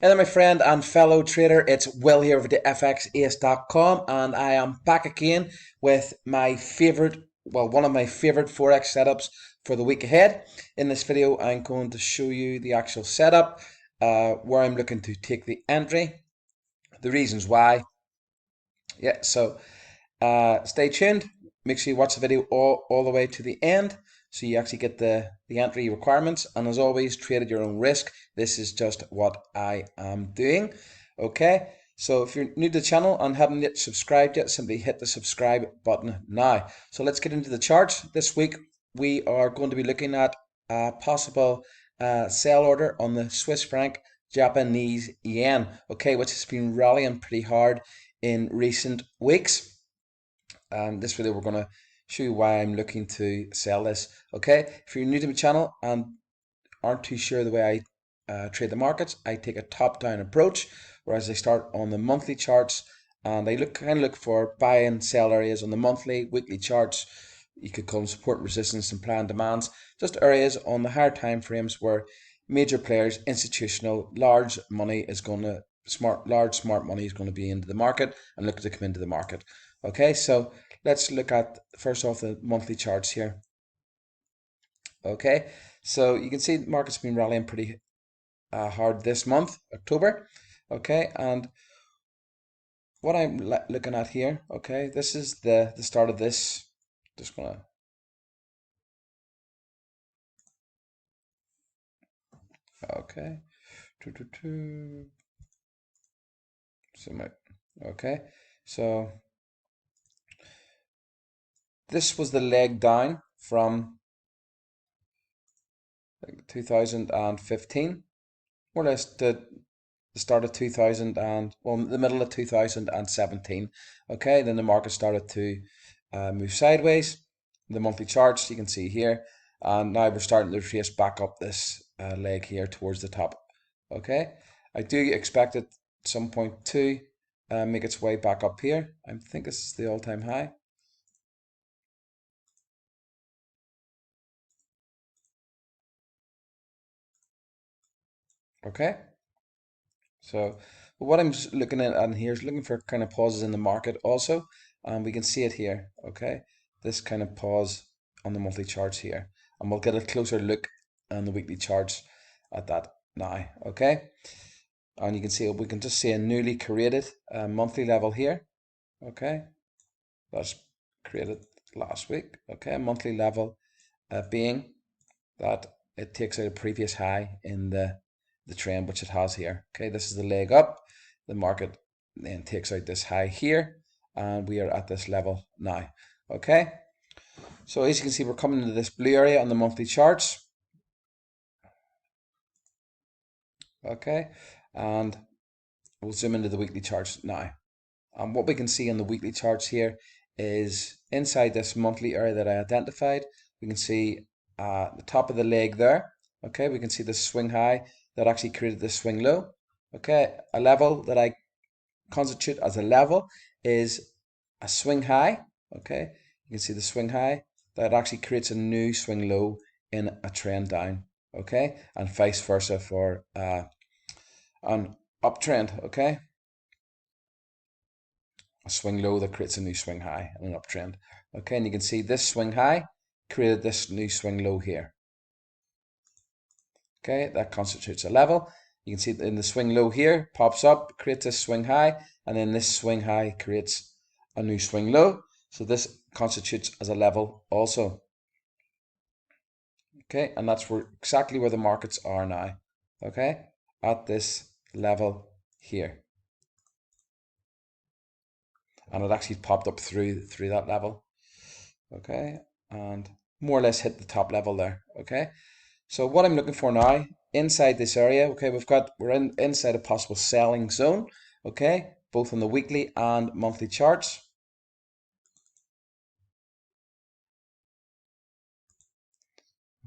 Hey there, my friend and fellow trader. It's Will here with the XAUUSD.com, and I am back again with my one of my favorite Forex setups for the week ahead. In this video, I'm going to show you the actual setup, where I'm looking to take the entry, the reasons why. Yeah, so stay tuned. Make sure you watch the video all the way to the end so you actually get the entry requirements. And as always, trade at your own risk. This is just what I am doing. Okay, so if you're new to the channel and haven't yet subscribed yet, simply hit the subscribe button now. So let's get into the charts. This week we are going to be looking at a possible sell order on the Swiss franc Japanese yen, okay, which has been rallying pretty hard in recent weeks. This video we're going to show you why I'm looking to sell this. Okay, if you're new to my channel and aren't too sure the way I trade the markets, I take a top-down approach, whereas I start on the monthly charts and I look for buy and sell areas on the monthly, weekly charts. You could call them support, resistance, and plan demands. Just areas on the higher time frames where major players, institutional, large money is going to smart money is going to be into the market and look to come into the market. Okay, so let's look at first off the monthly charts here. Okay, so you can see the market's been rallying pretty hard this month, October. Okay, and what I'm looking at here, okay, this is the start of this. Just gonna okay, zoom out. Okay, so this was the leg down from 2015, more or less the start of 2000 and the middle of 2017. Okay, then the market started to move sideways. The monthly charts you can see here, and now we're starting to trace back up this leg here towards the top. Okay, I do expect it at some point to make its way back up here. I think this is the all-time high. Okay, so what I'm just looking at here is looking for kind of pauses in the market also, and we can see it here. Okay, this kind of pause on the monthly charts here, and we'll get a closer look on the weekly charts at that now. Okay, and you can see we can just see a newly created monthly level here. Okay, that's created last week. Okay, a monthly level being that it takes out a previous high in the trend, which it has here. Okay, this is the leg up. The market then takes out this high here, and we are at this level now. Okay, so as you can see, we're coming into this blue area on the monthly charts. Okay, and we'll zoom into the weekly charts now. And what we can see on the weekly charts here is inside this monthly area that I identified, we can see the top of the leg there. Okay, we can see the swing high that actually created this swing low. Okay, a level that I constitute as a level is a swing high. Okay, you can see the swing high that actually creates a new swing low in a trend down. Okay, and vice versa for an uptrend. Okay, a swing low that creates a new swing high and an uptrend. Okay, and you can see this swing high created this new swing low here. Okay, that constitutes a level. You can see in the swing low here, pops up, creates a swing high, and then this swing high creates a new swing low. So this constitutes as a level also. Okay, and that's exactly where the markets are now. Okay, at this level here. And it actually popped up through that level. Okay, and more or less hit the top level there. Okay, so what I'm looking for now inside this area, okay, we're inside a possible selling zone. Okay, both on the weekly and monthly charts.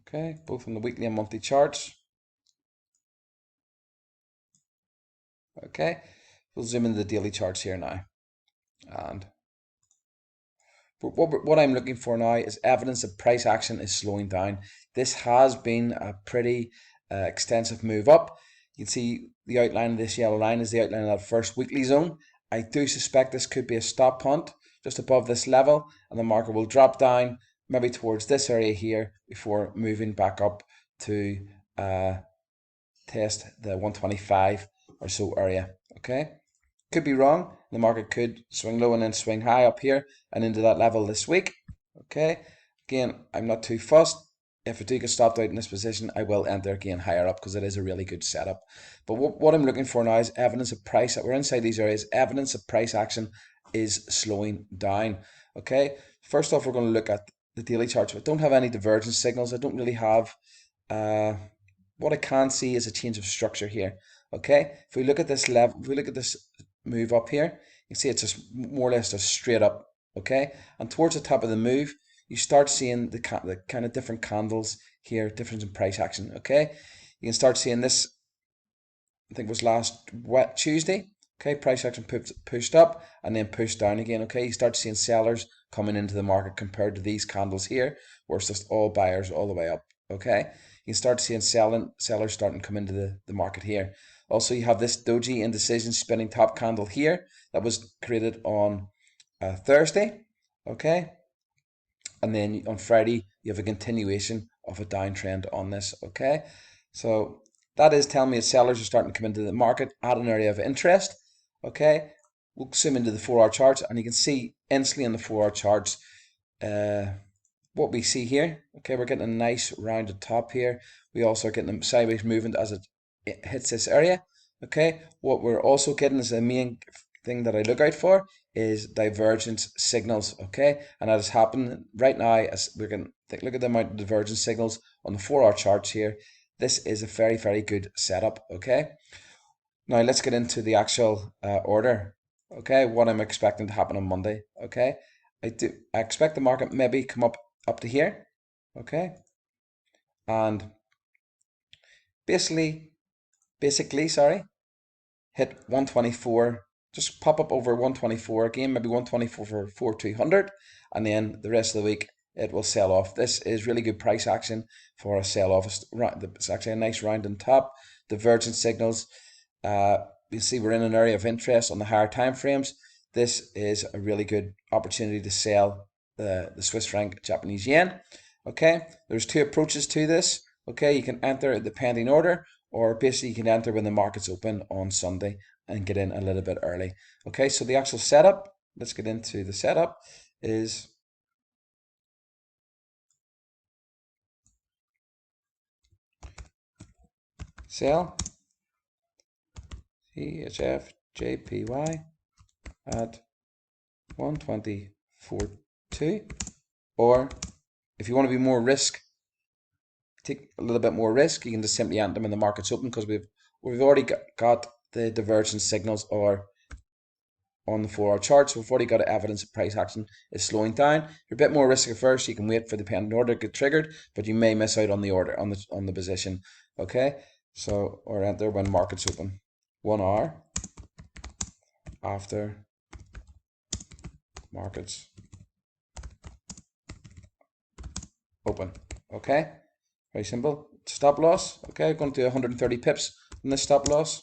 Okay, both on the weekly and monthly charts. Okay, we'll zoom into the daily charts here now. And what I'm looking for now is evidence that price action is slowing down. This has been a pretty extensive move up. You can see the outline of this yellow line is the outline of that first weekly zone. I do suspect this could be a stop punt just above this level, and the market will drop down maybe towards this area here before moving back up to test the 125 or so area. Okay, could be wrong. The market could swing low and then swing high up here and into that level this week. Okay, again, I'm not too fussed. If I do get stopped out in this position, I will enter again higher up because it is a really good setup. But what I'm looking for now is evidence of price. We're inside these areas. Evidence of price action is slowing down. Okay, first off, we're going to look at the daily charts. I don't have any divergent signals. I don't really have. What I can see is a change of structure here. Okay, if we look at this level, if we look at this move up here, you can see it's just more or less just straight up. Okay, and towards the top of the move, you start seeing the kind of different candles here, difference in price action. Okay, you can start seeing this. I think it was last Tuesday. Okay, price action pushed up and then pushed down again. Okay, you start seeing sellers coming into the market compared to these candles here, where it's just all buyers all the way up. Okay, you can start seeing sellers starting to come into the market here. Also, you have this doji indecision spinning top candle here that was created on Thursday. Okay, and then on Friday you have a continuation of a downtrend on this. Okay, so that is telling me that sellers are starting to come into the market at an area of interest. Okay, we'll zoom into the 4-hour charts and you can see instantly in the 4-hour charts what we see here. Okay, we're getting a nice rounded top here. We also are getting a sideways movement as it hits this area. Okay, what we're also getting is the main thing that I look out for is divergent signals. Okay, and that is happening right now as we're going to look at the amount of divergent signals on the 4-hour charts here. This is a very, very good setup. Okay, now let's get into the actual order. Okay, what I'm expecting to happen on Monday. Okay, I expect the market maybe come up to here. Okay, and basically sorry, hit 124, just pop up over 124 again, maybe 124 for 4200, and then the rest of the week it will sell off. This is really good price action for a sell off. It's actually a nice round on top. Divergent signals. You see we're in an area of interest on the higher time frames. This is a really good opportunity to sell the Swiss franc Japanese yen. Okay, there's two approaches to this. Okay, you can enter the pending order, or basically you can enter when the market's open on Sunday and get in a little bit early. Okay, so the actual setup, let's get into the setup, is sell CHF JPY at 124.2, or if you want to be more risk, take a little bit more risk, you can just simply enter them when the market's open, because we've already got the divergent signals or on the 4-hour chart, so we've already got evidence of price action is slowing down. You're a bit more risk averse, you can wait for the pending order to get triggered, but you may miss out on the order on the position. Okay, so or enter when market's open, 1 hour after markets open. Okay, very simple. Stop loss. Okay, I'm going to do 130 pips on this stop loss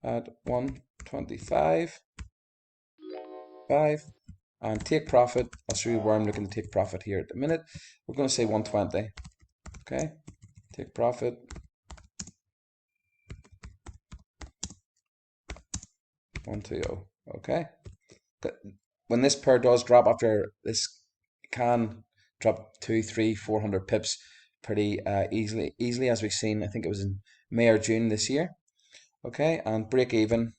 at 125.5, and take profit. I'll show you where I'm looking to take profit here at the minute. We're going to say 120. Okay, take profit. Okay, when this pair does drop, after this can drop 200, 300, 400 pips pretty easily, as we've seen. I think it was in May or June this year. Okay, and break even.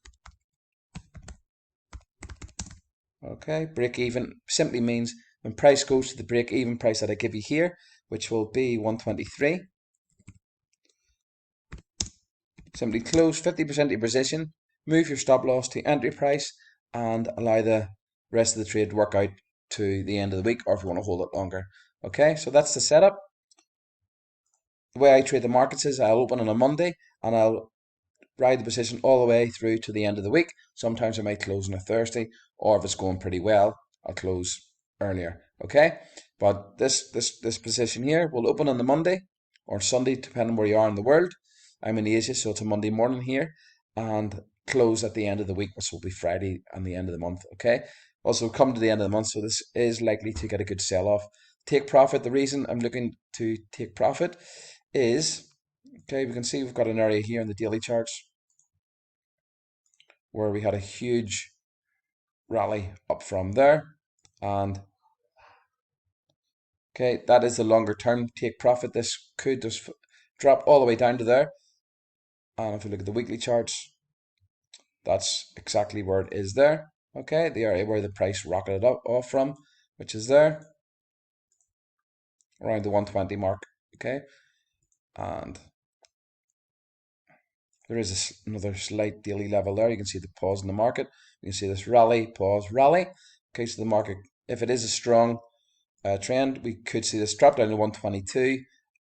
Okay, break even simply means when price goes to the break even price that I give you here, which will be 123. Simply close 50% of your position, move your stop loss to entry price, and allow the rest of the trade to work out to the end of the week, or if you want to hold it longer. Okay, so that's the setup. The way I trade the markets is I'll open on a Monday and I'll ride the position all the way through to the end of the week. Sometimes I might close on a Thursday, or if it's going pretty well, I'll close earlier. Okay, but this position here will open on the Monday. or Sunday, depending where you are in the world. I'm in Asia, so it's a Monday morning here, and close at the end of the week, which will be Friday and the end of the month. Okay. Also, come to the end of the month, so this is likely to get a good sell off. Take profit. The reason I'm looking to take profit is, okay, we can see we've got an area here in the daily charts where we had a huge rally up from there, and okay, that is the longer term take profit. This could just drop all the way down to there, and if we look at the weekly charts, that's exactly where it is there. Okay, the area where the price rocketed up off from, which is there around the 120 mark. Okay, and there is another slight daily level there. You can see the pause in the market. You can see this rally, pause, rally. Okay, so the market, if it is a strong trend, we could see this drop down to 122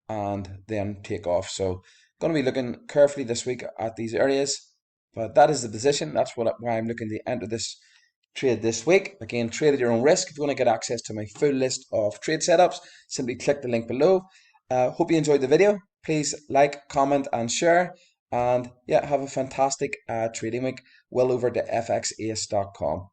and then take off. So going to be looking carefully this week at these areas. But that is the position. That's why I'm looking to enter this trade this week. Again, trade at your own risk. If you want to get access to my full list of trade setups, simply click the link below. Hope you enjoyed the video. Please like, comment, and share. And yeah, have a fantastic trading week. Well over to fxace.com.